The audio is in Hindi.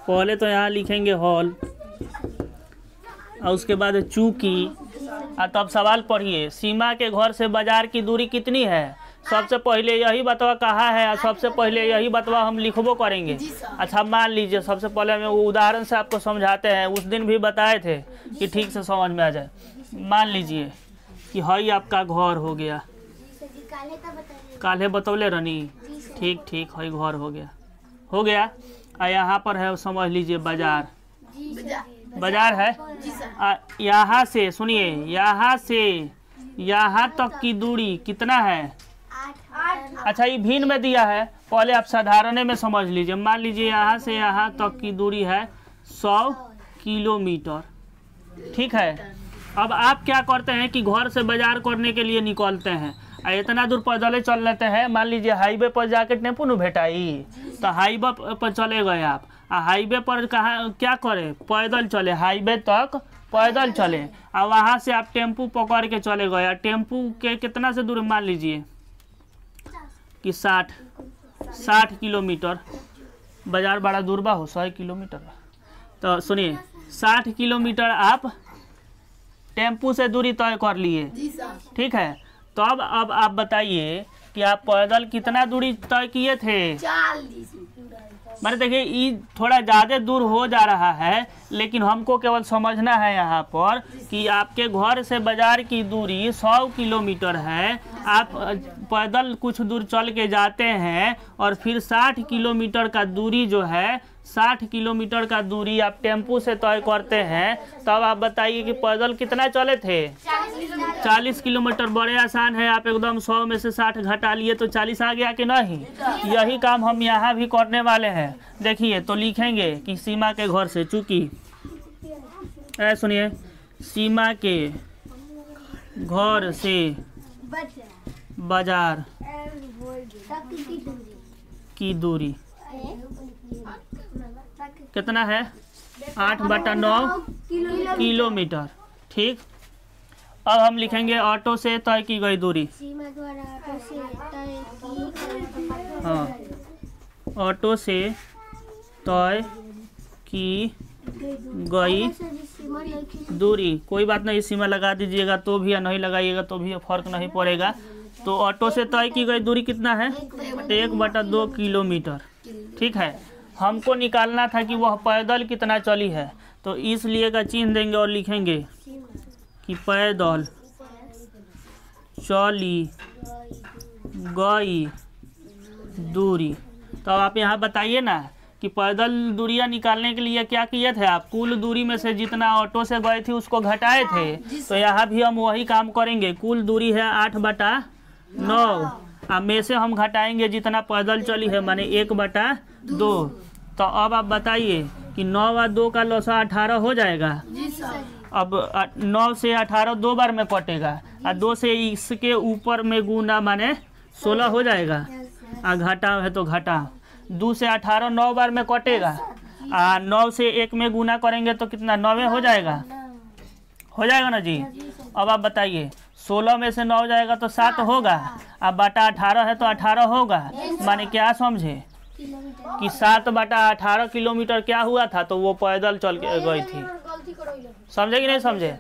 पहले तो यहाँ लिखेंगे हॉल और उसके बाद चूकी। तब सवाल पढ़िए, सीमा के घर से बाजार की दूरी कितनी है। सबसे पहले यही बतवा कहा है और सबसे पहले यही बतवा हम लिखबो करेंगे। अच्छा मान लीजिए, सबसे पहले हम वो उदाहरण से आपको समझाते हैं, उस दिन भी बताए थे कि ठीक से समझ में आ जाए। मान लीजिए कि हई आपका घर हो गया, काले बतौले रनी, ठीक ठीक हई घर हो गया और यहाँ पर है समझ लीजिए बाजार, बाजार है। यहाँ से सुनिए, यहाँ से यहाँ तक की दूरी कितना है। अच्छा ये भिन्न में दिया है, पहले आप साधारण में समझ लीजिए। मान लीजिए यहाँ से यहाँ तक की दूरी है 100 किलोमीटर, ठीक है। अब आप क्या करते हैं कि घर से बाजार करने के लिए निकलते हैं, इतना दूर पैदल चल लेते हैं। मान लीजिए हाईवे पर जाके टेम्पू न भेटाई, तो हाईवे पर चले गए आप, हाईवे पर कहाँ क्या करें, पैदल चले, हाईवे तक पैदल चले और वहाँ से आप टेम्पू पकड़ के चले गए। टेम्पू के कितना से दूर, मान लीजिए कि 60 किलोमीटर, बाजार बड़ा दूर बा हो 100 किलोमीटर। तो सुनिए 60 किलोमीटर आप टेम्पू से दूरी तय कर लिए, ठीक है। तो अब आप बताइए कि आप पैदल कितना दूरी तय किए थे। 40। मैंने देखिए ये थोड़ा ज़्यादा दूर हो जा रहा है, लेकिन हमको केवल समझना है यहाँ पर कि आपके घर से बाजार की दूरी 100 किलोमीटर है। आप पैदल कुछ दूर चल के जाते हैं और फिर 60 किलोमीटर का दूरी जो है, 60 किलोमीटर का दूरी आप टेम्पू से तय करते हैं। तब आप बताइए कि पैदल कितना चले थे। 40 किलोमीटर। बड़े आसान है, आप एकदम 100 में से 60 घटा लिए तो 40 आ गया कि नहीं। यही काम हम यहाँ भी करने वाले हैं। देखिए तो लिखेंगे कि सीमा के घर से, चूँकि सुनिए सीमा के घर से बाजार की दूरी कितना है, 8/9 किलोमीटर, ठीक। अब हम लिखेंगे ऑटो से तय की गई दूरी। हाँ, ऑटो से तय की गई दूरी, कोई बात नहीं, सीमा लगा दीजिएगा तो भी या नहीं लगाइएगा तो भी फर्क नहीं पड़ेगा। तो ऑटो से तय की गई दूरी कितना है, 1/2 किलोमीटर, ठीक है। हमको निकालना था कि वह पैदल कितना चली है, तो इसलिए का चिन्ह देंगे और लिखेंगे कि पैदल चली गई दूरी। तो आप यहाँ बताइए ना कि पैदल दूरियां निकालने के लिए क्या किए थे आप, कुल दूरी में से जितना ऑटो से गए थे उसको घटाए थे। तो यहाँ भी हम वही काम करेंगे। कुल दूरी है 8/9, अब में से हम घटाएंगे जितना पैदल चली है, माने 1/2। तो अब आप बताइए कि 9 और 2 का लौसा 18 हो जाएगा। अब 9 से 18 2 बार में कटेगा और 2 से इसके ऊपर में गुना माने 16 हो जाएगा। घटा है तो घटा, 2 से 18 9 बार में कटेगा। 9 से 1 में गुना करेंगे तो कितना, 9 हो जाएगा, हो जाएगा ना जी। अब आप बताइए 16 में से 9 जाएगा तो 7 होगा, अब बटा 18 है तो 18 होगा। माने क्या समझे कि 7/18 किलोमीटर क्या हुआ था, तो वो पैदल चल के गई थी। समझे कि नहीं समझे।